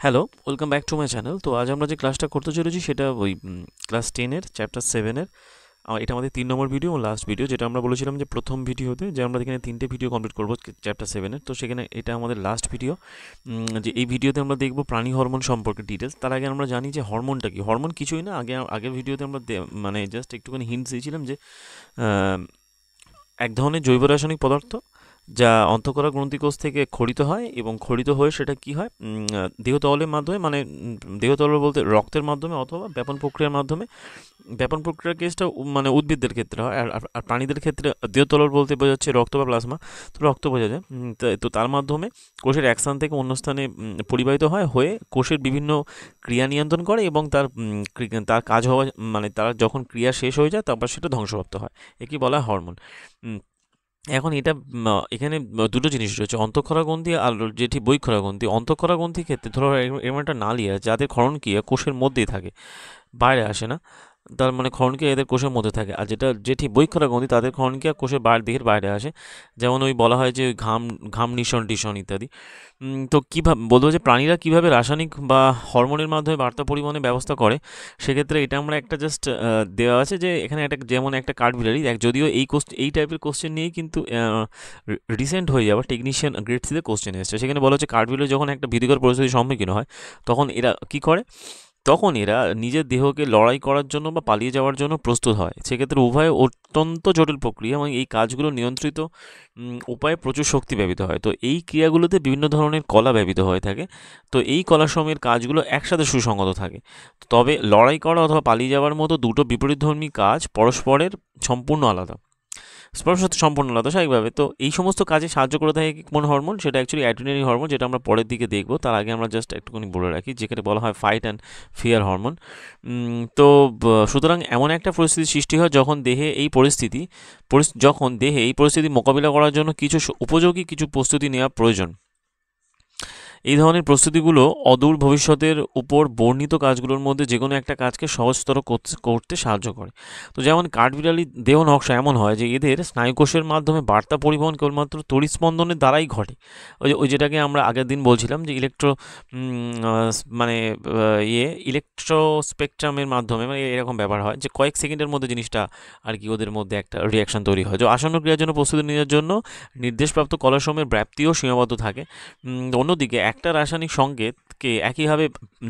Hello, welcome back to my channel. তো আজ আমরা যে ক্লাসটা করতে চলেছি সেটা ওই ক্লাস 10-এর চ্যাপ্টার 7-এর। এটা আমাদের 3 নম্বর ভিডিও ও লাস্ট ভিডিও, যেটা আমরা বলেছিলাম যে প্রথম ভিডিওতে যে আমরা এখানে 3টে ভিডিও কমপ্লিট করবো চ্যাপ্টার 7-এর। তো সেখানে এটা আমাদের লাস্ট ভিডিও। যে এই ভিডিওতে আমরা দেখবো প্রাণী হরমোন সম্পর্কে ডিটেলস। তার আগে আমরা জানি যে হরমোনটা কি। হরমোন কিছুই না, আগের ভিডিওতে আমরা মানে জাস্ট একটুখানি হিন্টস দিয়েছিলাম যে এক ধরনের জৈব রাসায়নিক পদার্থ যা অন্তঃকোষা গ্রন্থিকোষ থেকে ক্ষরিত হয় এবং ক্ষরিত হয়ে সেটা কি হয় দেহতলের মাধ্যমে, মানে দেহতল বলতে রক্তের মাধ্যমে অথবা ব্যাপন প্রক্রিয়ার মাধ্যমে। ব্যাপন প্রক্রিয়ার কেসটা মানে উদ্ভিদদের ক্ষেত্রে হয়, আর প্রাণীদের ক্ষেত্রে দেহতলর বলতে বোঝা যাচ্ছে রক্ত বা প্লাজমা। তো রক্ত বোঝা যায়। তো তার মাধ্যমে কোষের এক স্থান থেকে অন্য স্থানে পরিবাহিত হয়ে কোষের বিভিন্ন ক্রিয়া নিয়ন্ত্রণ করে এবং তার কাজ হওয়া, মানে তার যখন ক্রিয়া শেষ হয়ে যায় তারপর সেটা ধ্বংসপ্রাপ্ত হয়। একে বলা হয় হরমোন। এখন এটা এখানে দুটো জিনিস রয়েছে, অন্তঃক্ষরা গ্রন্থি আর যেটি বহিঃক্ষরা গ্রন্থি। অন্তঃক্ষরা গ্রন্থির ক্ষেত্রে ধরো এরকম একটা নালী আছে যাদের ক্ষরণক্রিয়া কোষের মধ্যেই থাকে, বাইরে আসে না। তার মানে ক্ষরণক্রিয়া এদের কোষের মধ্যে থাকে। আর যেটি বহিঃক্ষরা গ্রন্থি তাদের ক্ষরণক্রিয়া কোষের দেহের বাইরে আসে। যেমন ওই বলা হয় যে ওই ঘাম নিঃসরণ টিসন ইত্যাদি। তো কীভাবে বলবো যে প্রাণীরা কীভাবে রাসায়নিক বা হরমোনের মাধ্যমে বার্তা পরিবহনের ব্যবস্থা করে, সেক্ষেত্রে এটা আমরা একটা জাস্ট দেওয়া আছে যে এখানে একটা যেমন একটা কাঠবিড়ালি, যদিও এই টাইপের কোশ্চেন নিয়েই কিন্তু রিসেন্ট হয়ে যাওয়া টেকনিশিয়ান গ্রেড সিতে কোশ্চেন এসেছে। সেখানে বলা হচ্ছে কাঠবিড়ালি যখন একটা ভীতিকর পরিস্থিতির সম্মুখীন হয় তখন এরা কী করে, তখন এরা নিজের দেহকে লড়াই করার জন্য বা পালিয়ে যাওয়ার জন্য প্রস্তুত হয়। সেক্ষেত্রে উভয় অত্যন্ত জটিল প্রক্রিয়া এবং এই কাজগুলো নিয়ন্ত্রিত উপায়ে প্রচুর শক্তি ব্যবহৃত হয়। তো এই ক্রিয়াগুলোতে বিভিন্ন ধরনের কলা ব্যবহৃত হয়ে থাকে। তো এই কলাসমূহের কাজগুলো একসাথে সুসংগত থাকে। তবে লড়াই করা অথবা পালিয়ে যাওয়ার মতো দুটো বিপরীতধর্মী কাজ পরস্পরের সম্পূর্ণ আলাদা, সম্পূর্ণ আলাদা স্বাভাবিকভাবে। তো এই সমস্ত কাজে সাহায্য করে থাকে কোন হরমোন, সেটা অ্যাকচুয়ালি অ্যাড্রিনালিন হরমোন, যেটা আমরা পরের দিকে দেখবো। তার আগে আমরা জাস্ট একটুখানি বলে রাখি, যেখানে বলা হয় ফাইট অ্যান্ড ফিয়ার হরমোন। তো সুতরাং এমন একটা পরিস্থিতি সৃষ্টি হয় যখন দেহে এই পরিস্থিতি মোকাবিলা করার জন্য উপযোগী কিছু প্রস্তুতি নেওয়া প্রয়োজন। এই ধরনের প্রস্তুতিগুলো অদূর ভবিষ্যতের উপর বর্ণিত কাজগুলোর মধ্যে যে কোনো একটা কাজকে সহজতর করতে সাহায্য করে। তো যেমন কাঠবিড়ালির দেহ নকশা এমন হয় যে এদের স্নায়ুকোষের মাধ্যমে বার্তা পরিবহন কেবলমাত্র তড়িৎস্পন্দনের দ্বারাই ঘটে। ওই যেটাকে আমরা আগের দিন বলছিলাম যে মানে ইলেকট্রোস্পেকট্রামের মাধ্যমে, মানে এরকম ব্যাপার হয় যে কয়েক সেকেন্ডের মধ্যে জিনিসটা আর কি ওদের মধ্যে একটা রিয়াকশন তৈরি হয়। যে আসন্ন ক্রিয়ার জন্য প্রস্তুতি নেওয়ার জন্য নির্দেশপ্রাপ্ত কলাসমূহের ব্যাপ্তিও সীমাবদ্ধ থাকে। অন্যদিকে একটা রাসায়নিক সংকেতকে একইভাবে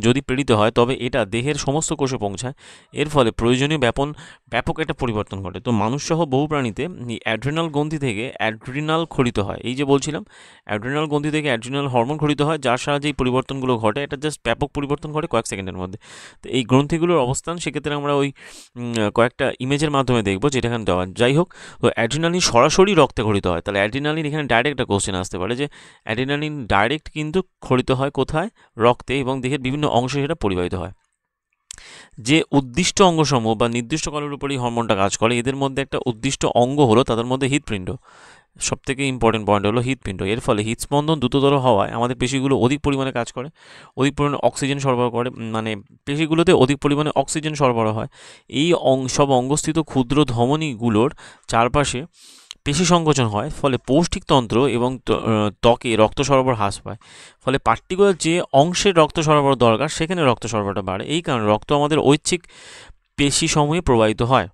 যদি প্রেরিত হয় তবে এটা দেহের সমস্ত কোষে পৌঁছায়। এর ফলে প্রয়োজনীয় ব্যাপক একটা পরিবর্তন ঘটে। তো মানুষসহ বহু প্রাণীতে অ্যাড্রিনাল গ্রন্থি থেকে অ্যাড্রিনাল ক্ষরিত হয়। এই যে বলছিলাম, অ্যাড্রিনাল গ্রন্থি থেকে অ্যাড্রিনাল হরমোন ক্ষরিত হয়, যার সাহায্যে এই পরিবর্তনগুলো ঘটে। এটা জাস্ট ব্যাপক পরিবর্তন ঘটে কয়েক সেকেন্ডের মধ্যে। তো এই গ্রন্থিগুলোর অবস্থান সেক্ষেত্রে আমরা ওই কয়েকটা ইমেজের মাধ্যমে দেখবো, যেটা এখানে দেওয়া। যাই হোক, তো অ্যাড্রিনালিন সরাসরি রক্তে ক্ষরিত হয়। তাহলে অ্যাড্রিনালিন এখানে ডাইরেক্ট একটা কোশ্চেন আসতে পারে যে অ্যাড্রিনালিন ডাইরেক্ট কিন্তু ক্ষরিত হয় কোথায়, রক্তে, এবং দেহের বিভিন্ন অংশে সেটা পরিবাহিত হয়। যে উদ্দিষ্ট অঙ্গসমূহ বা নির্দিষ্ট কলের উপরই হরমোনটা কাজ করে, এদের মধ্যে একটা উদ্দিষ্ট অঙ্গ হলো তাদের মধ্যে হৃৎপিণ্ড। সব থেকে ইম্পর্টেন্ট পয়েন্ট হলো হৃৎপিণ্ড। এর ফলে হৃৎস্পন্দন দ্রুততর হওয়ায় আমাদের পেশিগুলো অধিক পরিমাণে কাজ করে, অধিক পরিমাণে অক্সিজেন সরবরাহ করে, মানে পেশিগুলোতে অধিক পরিমাণে অক্সিজেন সরবরাহ হয়। এই সব অঙ্গস্থিত ক্ষুদ্র ধমনীগুলোর চারপাশে পেশি সংকোচন হয়, ফলে পৌষ্টিকতন্ত্র এবং ত্বকে রক্ত সরবরাহ হ্রাস পায়। ফলে পার্টিকুলার যে অংশের রক্ত সরবরাহ দরকার সেখানে রক্ত সরবরাহটা বাড়ে। এই কারণে রক্ত আমাদের ঐচ্ছিক পেশি সমূহে প্রবাহিত হয়।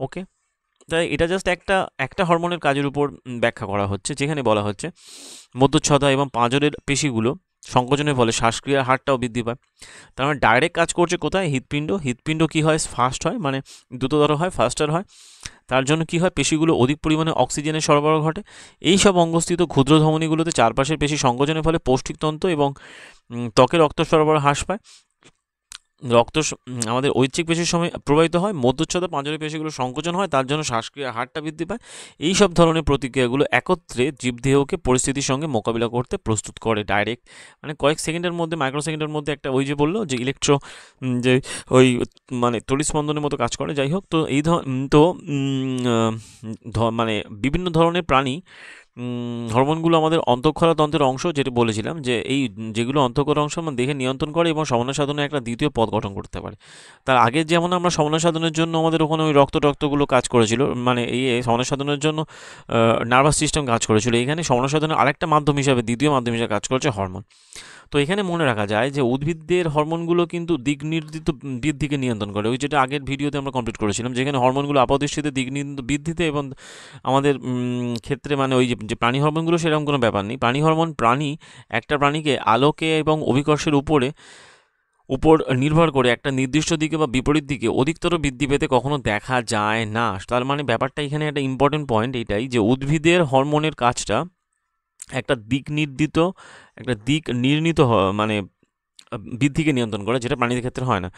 ওকে, তাই এটা জাস্ট একটা হরমোনের কাজের উপর ব্যাখ্যা করা হচ্ছে, যেখানে বলা হচ্ছে মধ্যচ্ছদা এবং পাঁজরের পেশিগুলো সংকোচনের ফলে শ্বাসক্রিয়ার হারটাও বৃদ্ধি পায়। তার মানে ডাইরেক্ট কাজ করছে কোথায়, হৃৎপিণ্ড কী হয়, ফাস্ট হয়, মানে দ্রুততর হয়, ফাস্টার হয়। তার জন্য কী হয়, পেশিগুলো অধিক পরিমাণে অক্সিজেনের সরবরাহ ঘটে। এই সব অঙ্গস্থিত ক্ষুদ্র ধমনীগুলোতে চারপাশের পেশি সংকোচনের ফলে পৌষ্টিকতন্ত্র এবং ত্বকে রক্ত সরবরাহ হ্রাস পায়। আমাদের ঐচ্ছিক পেশির সময় প্রবাহিত হয়, মধ্যচ্ছদা পাঁজরের পেশিগুলো সংকোচন হয়, তার জন্য শ্বাসক্রিয়ার হারটা বৃদ্ধি পায়। এই সব ধরনের প্রতিক্রিয়াগুলো একত্রে জীবদেহকে পরিস্থিতির সঙ্গে মোকাবিলা করতে প্রস্তুত করে ডাইরেক্ট, মানে কয়েক সেকেন্ডের মধ্যে, মাইক্রোসেকেন্ডের মধ্যে একটা ওই যে বললো যে যে ওই মানে তড়িৎস্পন্দনের মতো কাজ করে। যাই হোক, তো মানে বিভিন্ন ধরনের প্রাণী হরমোনগুলো আমাদের অন্তঃক্ষরা তন্ত্রের অংশ, যেটা বলেছিলাম যে এই যেগুলো অন্তঃক্ষরা অংশ আমার দেহে নিয়ন্ত্রণ করে এবং সমন্বয় সাধনে একটা দ্বিতীয় পথ গঠন করতে পারে। তার আগে যেমন আমরা সমন্বয় সাধনের জন্য আমাদের ওখানে ওই রক্তগুলো কাজ করেছিল, মানে এই সমন্বয় সাধনের জন্য নার্ভাস সিস্টেম কাজ করেছিল, এখানে সমন্বয় সাধনের আরেকটা মাধ্যম হিসাবে, দ্বিতীয় মাধ্যম হিসাবে কাজ করছে হরমোন। তো এখানে মনে রাখা যায় যে উদ্ভিদদের হরমোনগুলো কিন্তু দিক নির্দিষ্ট বৃদ্ধিকে নিয়ন্ত্রণ করে, ওই যেটা আগের ভিডিওতে আমরা কমপ্লিট করেছিলাম, যেখানে হরমোনগুলো আপাতদৃষ্টিতে দিক নির্দিষ্ট বৃদ্ধিতে এবং আমাদের ক্ষেত্রে মানে ওই যে প্রাণী হরমোনগুলো সেরকম কোনো ব্যাপার নেই। প্রাণী হরমোন একটা প্রাণীকে আলোকে এবং অভিকর্ষের উপর নির্ভর করে একটা নির্দিষ্ট দিকে বা বিপরীত দিকে অধিকতর বৃদ্ধি পেতে কখনো দেখা যায় না। তার মানে ব্যাপারটা এখানে একটা ইম্পর্টেন্ট পয়েন্ট এটাই যে উদ্ভিদের হরমোনের কাজটা একটা দিক নির্ণীত মানে বৃদ্ধিকে নিয়ন্ত্রণ করে, যেটা প্রাণীদের ক্ষেত্রে হয় না।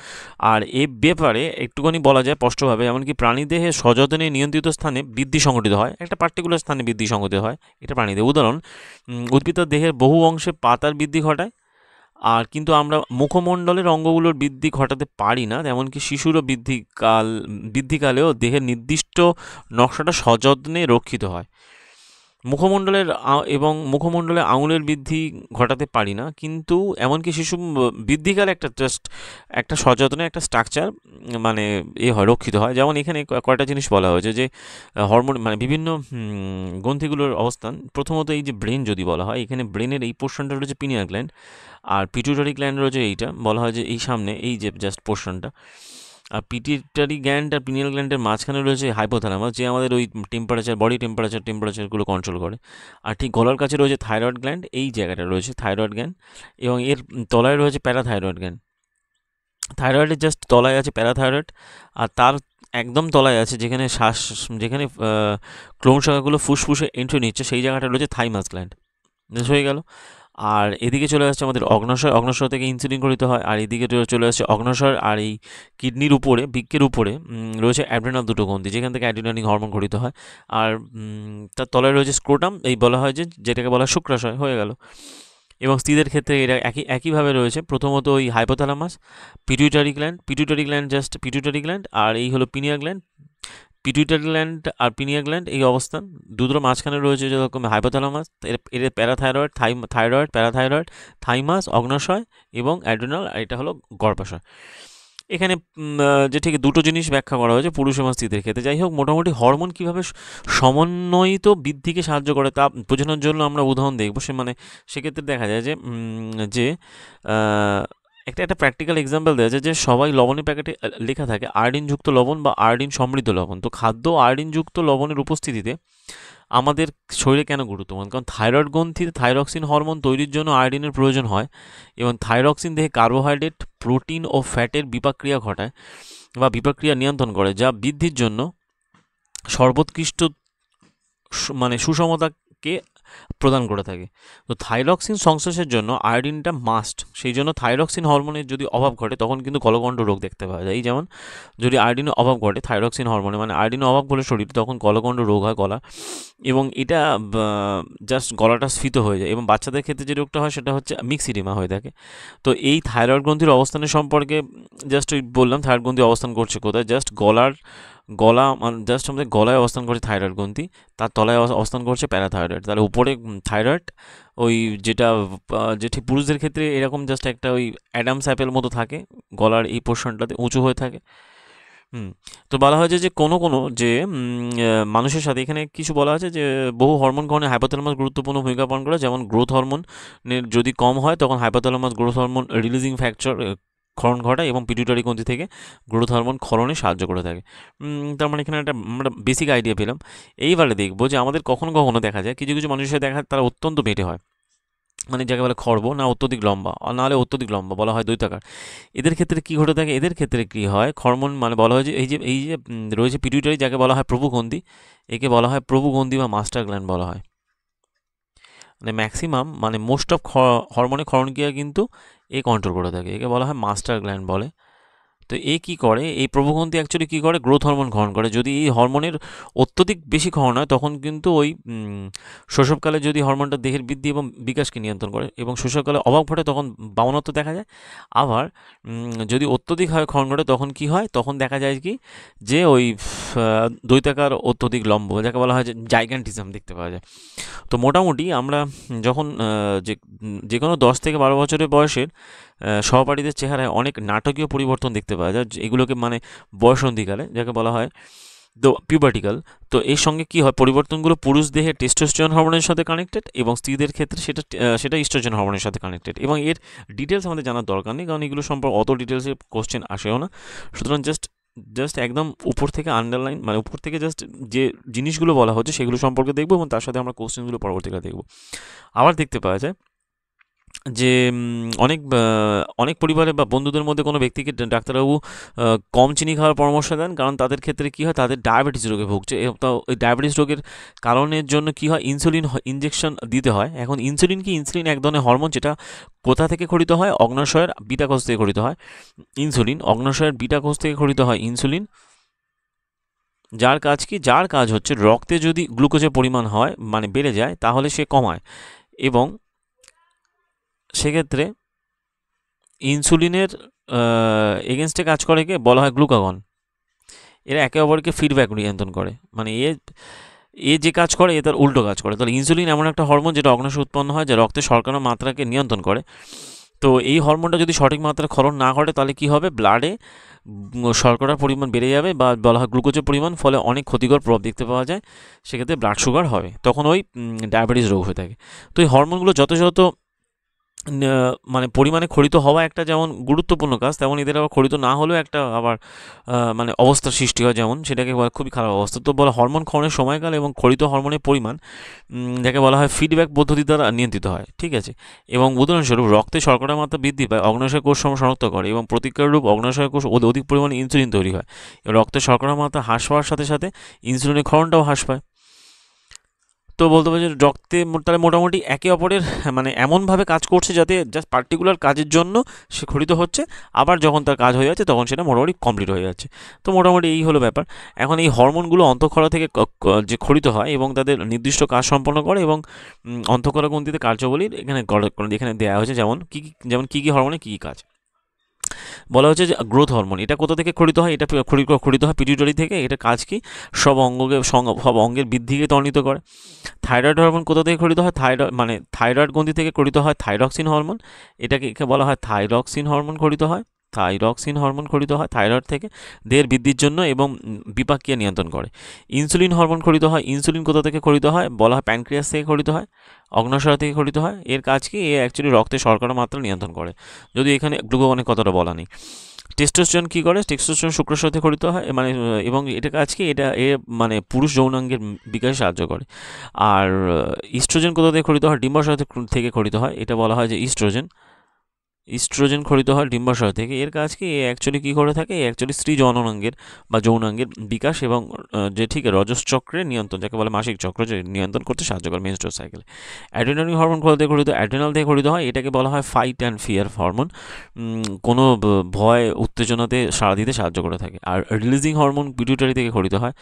আর এ ব্যাপারে একটুখানি বলা যায় স্পষ্টভাবে, এমনকি প্রাণীদেহে সযত্নে নিয়ন্ত্রিত স্থানে বৃদ্ধি সংঘটিত হয়, একটা পার্টিকুলার স্থানে বৃদ্ধি সংঘটিত হয়, এটা প্রাণীদের। উদাহরণ, উদ্ভিদ দেহের বহু অংশে পাতার বৃদ্ধি ঘটায়, আর কিন্তু আমরা মুখমণ্ডলের অঙ্গগুলোর বৃদ্ধি ঘটাতে পারি না। এমনকি শিশুরও বৃদ্ধিকালেও দেহের নির্দিষ্ট নকশাটা সযত্নে রক্ষিত হয়। মুখমণ্ডলে আঙুলের বৃদ্ধি ঘটাতে পারি না, কিন্তু এমনকি শিশু বৃদ্ধিকালে একটা সযত্নে একটা স্ট্রাকচার মানে রক্ষিত হয়। যেমন এখানে কয়টা জিনিস বলা হয়েছে যে হরমোন মানে বিভিন্ন গ্রন্থিগুলোর অবস্থান। প্রথমত এই যে ব্রেন যদি বলা হয়, এখানে ব্রেনের এই পোর্শনটা রয়েছে পিনিয়াল গ্ল্যান্ড, আর পিটুইটারি গ্ল্যান্ড রয়েছে এইটা, বলা হয় যে এই সামনে এই যে জাস্ট পোর্শনটা। আর পিটিটারি গ্ল্যান্ড আর পিনিয়াল গ্ল্যান্ডের মাঝখানে রয়েছে হাইপোথ্যালামাস, যে আমাদের ওই বডি টেম্পারেচারগুলো কন্ট্রোল করে। আর ঠিক গলার কাছে রয়েছে থাইরয়েড গ্ল্যান্ড, এই জায়গাটা রয়েছে থাইরয়েড গ্ল্যান্ড, এবং এর তলায় রয়েছে প্যারাথাইরয়েড গ্ল্যান্ড। থাইরয়েডের জাস্ট তলায় আছে প্যারাথাইরয়েড, আর তার একদম তলায় আছে যেখানে ক্লোন শাখাগুলো ফুসফুসে এন্ট্রি নিচ্ছে, সেই জায়গাটা রয়েছে থাইমাস গ্ল্যান্ড। হয়ে গেল। আর এদিকে চলে আসছে আমাদের অগ্নাশয় থেকে ইনসুলিন গঠিত হয়, আর এদিকে চলে আসছে অগ্নাশয়, আর এই কিডনির উপরে, বৃক্কের উপরে রয়েছে অ্যাড্রেনাল দুটো গ্রন্থি, যেখান থেকে অ্যাড্রিনালিন হরমোন গঠিত হয়। আর তার তলায় রয়েছে স্ক্রোটাম, এই বলা হয় যেটাকে বলা হয় শুক্রাশয়। হয়ে গেল। এবং স্ত্রীদের ক্ষেত্রে এরা একইভাবে রয়েছে। প্রথমত ওই হাইপোথ্যালামাস, পিটুইটারি গ্ল্যান্ড, আর এই হলো পিনিয়াল গ্ল্যান্ড। পিটুইটারি গ্ল্যান্ড আর পিনিয়াল গ্ল্যান্ড এই অবস্থান, দুটোর মাঝখানে রয়েছে যেরকম হাইপোথ্যালামাস, এর প্যারাথাইরয়েড, প্যারাথাইরয়েড, থাইমাস, অগ্নাশয় এবং অ্যাড্রিনাল, আর এটা হলো গর্ভাশয়। এখানে যে ঠিক দুটো জিনিস ব্যাখ্যা করা হয়েছে পুরুষ এবং স্ত্রীদের ক্ষেত্রে। যাই হোক, মোটামুটি হরমোন কীভাবে সমন্বয়িত বৃদ্ধিকে সাহায্য করে তা বোঝানোর জন্য আমরা উদাহরণ দেখব। সেক্ষেত্রে দেখা যায় যে একটা প্র্যাকটিক্যাল এক্সাম্পল দেওয়া যায় যে সবাই লবণের প্যাকেটে লেখা থাকে আয়োডিনযুক্ত লবণ বা আয়োডিন সমৃদ্ধ লবণ। তো খাদ্য আয়োডিনযুক্ত লবণের উপস্থিতিতে আমাদের শরীরে কেন গুরুত্বপূর্ণ? কারণ থাইরয়েড গ্রন্থিতে থাইরক্সিন হরমোন তৈরির জন্য আয়োডিনের প্রয়োজন হয়, এবং থাইরক্সিন দেহে কার্বোহাইড্রেট, প্রোটিন ও ফ্যাটের বিপাক্রিয়া ঘটায় বা বিপাক্রিয়া নিয়ন্ত্রণ করে, যা বৃদ্ধির জন্য সর্বোৎকৃষ্ট মানে সুষমতাকে প্রদান করে থাকে। তো থাইরক্সিন সংশ্লেষের জন্য আয়োডিনটা মাস্ট। সেই জন্য থাইরক্সিন হরমোনের যদি অভাব ঘটে তখন কিন্তু গলগণ্ড রোগ দেখতে পাওয়া যায়। এই যেমন যদি আয়োডিনের অভাব ঘটে থাইরক্সিন হরমোনে, মানে আয়োডিনের অভাব হলে শরীরে, তখন গলগণ্ড রোগ হয় গলা, এবং এটা জাস্ট গলাটা স্ফীত হয়ে যায়। এবং বাচ্চাদের ক্ষেত্রে যে রোগটা হয় সেটা হচ্ছে মিক্সিডিমা হয়ে থাকে। তো এই থাইরয়েড গ্রন্থির অবস্থানের সম্পর্কে জাস্ট বললাম, থাইরয়েড গ্রন্থি অবস্থান করছে কোথায়? জাস্ট আমাদের গলায় অবস্থান করছে থাইরয়েড গ্রন্থি, তার তলায় অবস্থান করছে প্যারাথাইরয়েড। তাহলে উপরে থাইরয়েড, ওই যেটি পুরুষদের ক্ষেত্রে এরকম জাস্ট একটা ওই অ্যাডামস অ্যাপেল মতো থাকে, গলার এই পোর্শনটাতে উঁচু হয়ে থাকে। তো বলা হয়েছে যে কোনো যে মানুষের সাথে, এখানে কিছু বলা আছে যে বহু হরমোন গ্রহণে হাইপোথ্যালামাস গুরুত্বপূর্ণ ভূমিকা পালন করে। যেমন গ্রোথ হরমোনের যদি কম হয় তখন hypothalamus growth hormone releasing factor ক্ষরণ ঘটায় এবং পিটুইটারি গ্রন্থি থেকে গ্রোথ হরমোন ক্ষরণে সাহায্য করে থাকে। তার মানে এখানে আমরা বেসিক আইডিয়া পেলাম। এইবারে দেখবো যে আমাদের কখনো কখনো দেখা যায় কিছু মানুষের তারা অত্যন্ত বেটে হয়, মানে যাকে বলে খর্ব, না অত্যধিক লম্বা, নাহলে অত্যধিক লম্বা বলা হয় দৈত্যাকার। এদের ক্ষেত্রে কী ঘটে থাকে? এদের ক্ষেত্রে কী হয়, হরমোন মানে বলা হয় যে এই যে রয়েছে পিটুইটারি, যাকে বলা হয় প্রভুগ্রন্থি, একে বলা হয় প্রভুগ্রন্থি বা মাস্টার গ্ল্যান্ড বলা হয়। মানে ম্যাক্সিমাম মানে মোস্ট অফ হরমোনের ক্ষরণক্রিয়া কিন্তু এ কন্ট্রোল করে থাকে, একে বলা হয় মাস্টার গ্ল্যান্ড বলে। তো কি করে, এই প্রভুগ্রন্থি অ্যাকচুয়ালি কী করে, গ্রোথ হরমোন ক্ষরণ করে। যদি এই হরমোনের অত্যধিক বেশি ক্ষরণ হয় তখন কিন্তু ওই শৈশবকালে যদি হরমোনটা দেহের বৃদ্ধি এবং বিকাশকে নিয়ন্ত্রণ করে এবং শৈশবকালে অভাব ঘটে তখন বামনত্ব দেখা যায়। আবার যদি অত্যধিক হয় ক্ষরণ ঘটে তখন কি হয়, তখন দেখা যায় কি যে ওই দৈত্যাকার অত্যধিক লম্ব, যাকে বলা হয় যে জাইগ্যান্টিজম দেখতে পাওয়া যায়। তো মোটামুটি আমরা যখন যে কোনো 10 থেকে 12 বছরের বয়সের সহপাঠীদের চেহারায় অনেক নাটকীয় পরিবর্তন দেখতে পাওয়া যায়, এগুলোকে মানে বয়সন্ধিকালে, যাকে বলা হয় তো পিউবার্টিকাল। তো এর সঙ্গে কি হয়, পরিবর্তনগুলো পুরুষ দেহে টেস্টোস্টেরন হরমোনের সাথে কানেক্টেড এবং স্ত্রীদের ক্ষেত্রে সেটা ইস্ট্রোজেন হরমোনের সাথে কানেক্টেড। এবং এর ডিটেলস আমাদের জানার দরকার নেই, কারণ এগুলো সম্পর্কে অত ডিটেলসে কোশ্চেন আসেও না। সুতরাং জাস্ট একদম উপর থেকে আন্ডারলাইন, মানে উপর থেকে জাস্ট যে জিনিসগুলো বলা হচ্ছে সেগুলো সম্পর্কে দেখবো এবং তার সাথে আমরা কোশ্চেনগুলো পরবর্তীকালে দেখব। আবার দেখতে পাওয়া যায় যে অনেক পরিবারে বা বন্ধুদের মধ্যে কোনো ব্যক্তিকে ডাক্তারবাবু কম চিনি খাওয়ার পরামর্শ দেন, কারণ তাদের ক্ষেত্রে কী হয়, তাদের ডায়াবেটিস রোগে ভুগছে। তো ওই ডায়াবেটিস রোগের কারণের জন্য কী হয়, ইনসুলিন ইনজেকশন দিতে হয়। এখন ইনসুলিন এক ধরনের হরমোন, যেটা কোথা থেকে খরিত হয়, অগ্নাশয়ের বিটা কোষ থেকে খরিত হয় ইনসুলিন। অগ্নাশয়ের বিটা কোষ থেকে খরিত হয় ইনসুলিন, যার কাজ হচ্ছে রক্তে যদি গ্লুকোজের পরিমাণ হয়, মানে বেড়ে যায়, তাহলে সে কমায়। এবং সেক্ষেত্রে ইনসুলিনের এগেনস্টে কাজ করে কে, বলা হয় গ্লুকাগন। এরা একে অপরকে ফিডব্যাক নিয়ন্ত্রণ করে, মানে এ যে কাজ করে এ তার উল্টো কাজ করে। তাহলে ইনসুলিন এমন একটা হরমোন যেটা অগ্নাশয়ে উৎপন্ন হয়, যা রক্তে শর্করার মাত্রাকে নিয়ন্ত্রণ করে। তো এই হরমোনটা যদি সঠিক মাত্রায় ক্ষরণ না ঘটে তাহলে কি হবে, ব্লাডে শর্করার পরিমাণ বেড়ে যাবে বা বলা হয় গ্লুকোজের পরিমাণ, ফলে অনেক ক্ষতিকর প্রভাব দেখতে পাওয়া যায়। সেক্ষেত্রে ব্লাড সুগার হবে, তখন ওই ডায়াবেটিস রোগ হয়ে থাকে। তো এই হরমোনগুলো যত মানে পরিমাণে খরিত হওয়া একটা যেমন গুরুত্বপূর্ণ কাজ, তেমন এদের আবার খরিত না হলেও একটা আবার মানে অবস্থার সৃষ্টি হয়, যেমন সেটাকে বলা খুবই খারাপ অবস্থা। তো বলা হরমোন ক্ষরণের সময়কাল এবং খরিত হরমোনের পরিমাণ যাকে বলা হয় ফিডব্যাক পদ্ধতি দ্বারা নিয়ন্ত্রিত হয়, ঠিক আছে। এবং উদাহরণস্বরূপ রক্তে শর্করার মাত্রা বৃদ্ধি পায়, অগ্নাশয় কোষ শনাক্ত করে এবং প্রতিক্রিয়ারূপ অগ্নাশয় কোষ অধিক পরিমাণে ইনসুলিন তৈরি হয়। রক্তে শর্করার মাত্রা হ্রাস পাওয়ার সাথে সাথে ইনসুলিনের ক্ষরণটাও হ্রাস পায়। তো বলতে পারি যে রক্তে তাহলে মোটামুটি একে অপরের মানে এমনভাবে কাজ করছে যাতে জাস্ট পার্টিকুলার কাজের জন্য সে খরিত হচ্ছে, আবার যখন তার কাজ হয়ে যাচ্ছে তখন সেটা মোটামুটি কমপ্লিট হয়ে যাচ্ছে। তো মোটামুটি এই হলো ব্যাপার। এখন এই হরমোনগুলো অন্তঃক্ষরা থেকে যে খরিত হয় এবং তাদের নির্দিষ্ট কাজ সম্পন্ন করে এবং অন্তঃক্ষরা গ্রন্থিতে কার্যাবলীর এখানে দেওয়া হয়েছে, যেমন কী কী হরমোনে কী কী কাজ বলা হচ্ছে। যে গ্রোথ হরমোন, এটা কোথা থেকে খরিত হয়, এটা খরিত হয় পিটুইটারি থেকে। এটা কাজ কি, সব অঙ্গের বৃদ্ধিকে ত্বরান্বিত করে। থাইরয়েড হরমোন কোথা থেকে খরিত হয়, থাইরয়েড গ্রন্থি থেকে খরিত হয় থাইরক্সিন হরমোন। এটাকে বলা হয় থাইরক্সিন হরমোন খরিত হয়। থাইরয়েড থেকে, দেহের বৃদ্ধির জন্য এবং বিপাকীয় নিয়ন্ত্রণ করে। ইনসুলিন হরমোন খরিত হয়। ইনসুলিন কোথা থেকে খরিত হয়, বলা হয় প্যানক্রিয়াস থেকে খরিত হয়, অগ্নাশয় থেকে খরিত হয়। এর কাজ কি, এ অ্যাকচুয়ালি রক্তে শর্করার মাত্রা নিয়ন্ত্রণ করে, যদি এখানে গ্লুকাগনের কথাটা বলা নেই। টেস্টোস্টেরন কী করে, টেস্টোস্টেরন শুক্রাশয় থেকে খরিত হয়, মানে এবং এটা কাজ কি, এটা মানে পুরুষ যৌনাঙ্গের বিকাশে সাহায্য করে। আর ইস্ট্রোজেন কোথা থেকে খরিত হয়, ডিম্বাশয় থেকে খরিত হয়। এটা বলা হয় যে ইস্ট্রোজেন খরিত হয় ডিম্বাশয় থেকে। এর কাজ কি, এ অ্যাকচুয়ালি কী করে থাকে, অ্যাকচুয়ালি স্ত্রী জননাঙ্গের বা যৌনাঙ্গের বিকাশ এবং যে ঠিক রজস চক্রের নিয়ন্ত্রণ, যাকে বলে মাসিক চক্র, যে নিয়ন্ত্রণ করতে সাহায্য করে মেনস্ট্রুয়াল সাইকেলে। অ্যাড্রিনালিন হরমোন কোথা থেকে খরিত, অ্যাড্রিনাল থেকে খরিত হয়। এটাকে বলা হয় ফাইট অ্যান্ড ফিয়ার হরমোন, কোনো ভয় উত্তেজনাতে সাড়া দিতে সাহায্য করে থাকে। আর রিলিজিং হরমোন পিটুইটারি থেকে খরিত হয়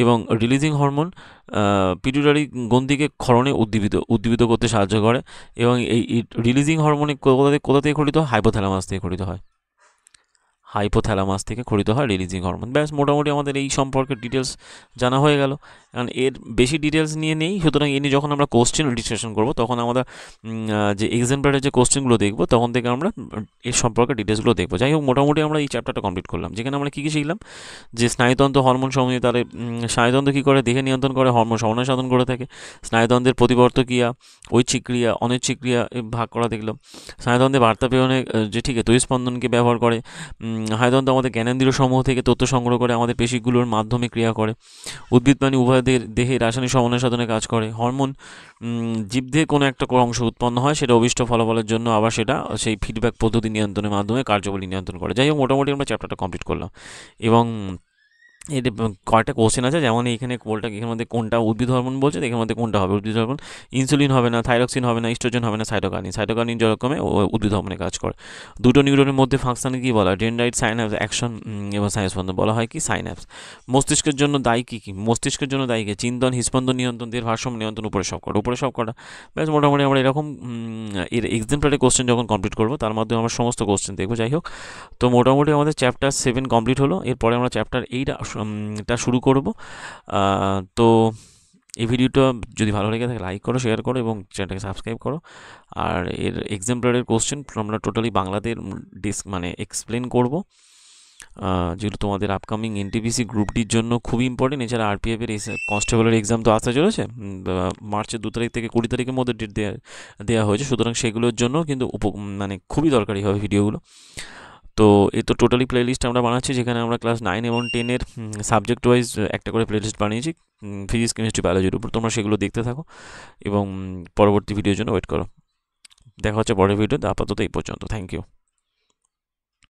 এবং রিলিজিং হরমোন পিটুইটারি গ্রন্থিকে ক্ষরণে উদ্দীপিত করতে সাহায্য করে। এবং এই রিলিজিং হরমোনে কোথা থেকে খরিত হয়, হাইপোথ্যালামাস থেকে খরিত হয় রিলিজিং হরমোন। ব্যাস, মোটামুটি আমাদের এই সম্পর্কে ডিটেলস জানা হয়ে গেল। কারণ এর বেশি ডিটেলস নিয়ে নেই, সুতরাং এ নিয়ে যখন আমরা কোশ্চেন ডিসকাশন করবো তখন আমরা যে এক্সাম্পলের যে কোশ্চেনগুলো দেখবো তখন থেকে আমরা এর সম্পর্কে ডিটেলসগুলো দেখবো। যাই হোক, মোটামুটি আমরা এই চ্যাপ্টারটা কমপ্লিট করলাম, যেখানে আমরা কী কী শিখলাম, যে স্নায়ুতন্ত্র হরমোন সমূহে তার স্নায়ুতন্ত্র কী করে, দেহে নিয়ন্ত্রণ করে, হরমোন সমন্বয় সাধন করে থাকে। স্নায়ুতন্ত্রের প্রতিবর্ত ক্রিয়া, ঐচ্ছিক ক্রিয়া, অনৈচ্ছিক ক্রিয়া ভাগ করা দেখলাম। স্নায়ুতন্ত্রে বার্তা প্রেরণে যে ঠিক তড়িৎস্পন্দনকে ব্যবহার করে। স্নায়ুতন্ত্র আমাদের জ্ঞানেন্দ্রিয় সমূহ থেকে তথ্য সংগ্রহ করে আমাদের পেশিগুলোর মাধ্যমে ক্রিয়া করে। উদ্ভিদ প্রাণী উভয় দেহে রাসায়নিক সমন্বয় সাধনে কাজ করে। হরমোন জীবদেহে কোনো একটা অংশ উৎপন্ন হয়, সেটা অভিষ্ট ফলাফলের জন্য আবার সেটা সেই ফিডব্যাক পদ্ধতি নিয়ন্ত্রণের মাধ্যমে কার্যাবলী নিয়ন্ত্রণ করে। যাই হোক, মোটামুটি আমরা চ্যাপ্টারটা কমপ্লিট করলাম এবং এর কয়েকটা কোশ্চেন আছে, যেমন এইখানে এখানের মধ্যে কোনটা উদ্ভিদ হরমোন বলছে, এখানের মধ্যে কোনটা হবে উদ্ভিদ হরমোন। ইনসুলিন হবে না, থাইরক্সিন হবে না, ইস্ট্রোজেন হবে না, সাইটোকাইনিন যেরকমে উদ্ভিদ হরমোনে কাজ করে। দুটো নিউরনের মধ্যে ফাংশন কি বলা হয়, ডেনড্রাইট সাইন্যাপস অ্যাকশন এবং সাইন্যাপস বলা হয় কি সাইন্যাপস। মস্তিষ্কের জন্য দায়ী কী কী, মস্তিষ্কের জন্য দায়ী কি চিন্তন, হৃস্পন্দন নিয়ন্ত্রণ, দেহের ভারসাম্য নিয়ন্ত্রণ, উপরে সব কটা। ব্যাস মোটামুটি আমরা এরকম এর এক্সাম্পলারি কোশ্চেন যখন কমপ্লিট করবো তার মাধ্যমে আমরা সমস্ত কোশ্চেন দেখবো। যাই হোক, তো মোটামুটি আমাদের চ্যাপ্টার 7 কমপ্লিট হলো। এরপরে আমরা চ্যাপ্টার 8 টা শুরু করব। তো এই ভিডিওটা যদি ভালো লেগে থাকে লাইক করো, শেয়ার করো এবং চ্যানেলটাকে সাবস্ক্রাইব করো। আর এর এক্সাম্পলারের কোশ্চেন আমরা টোটালি বাংলাতে মানে এক্সপ্লেন করব, যেগুলো তোমাদের আপকামিং এনটিপিসি গ্রুপটির জন্য খুবই ইম্পর্টেন্ট। এছাড়া আরপিএফের কনস্টেবলের এক্সাম তো আসতে চলেছে, মার্চের 2 তারিখ থেকে 20 তারিখের মধ্যে ডেট দেওয়া হয়েছে, সুতরাং সেগুলোর জন্য কিন্তু মানে খুবই দরকারি হবে ভিডিওগুলো। তো এই তো টোটালি প্লেলিস্ট আমরা বানাচ্ছি, যেখানে আমরা ক্লাস 9 এবং 10-এর সাবজেক্ট ওয়াইজ একটা করে প্লেলিস্ট বানিয়েছি ফিজিক্স, কেমিস্ট্রি, বায়োলজির উপর। তোমরা সেগুলো দেখতে থাকো এবং পরবর্তী ভিডিওর জন্য ওয়েট করো। দেখা হচ্ছে পরের ভিডিওতে। আপাতত এই পর্যন্ত। Thank you.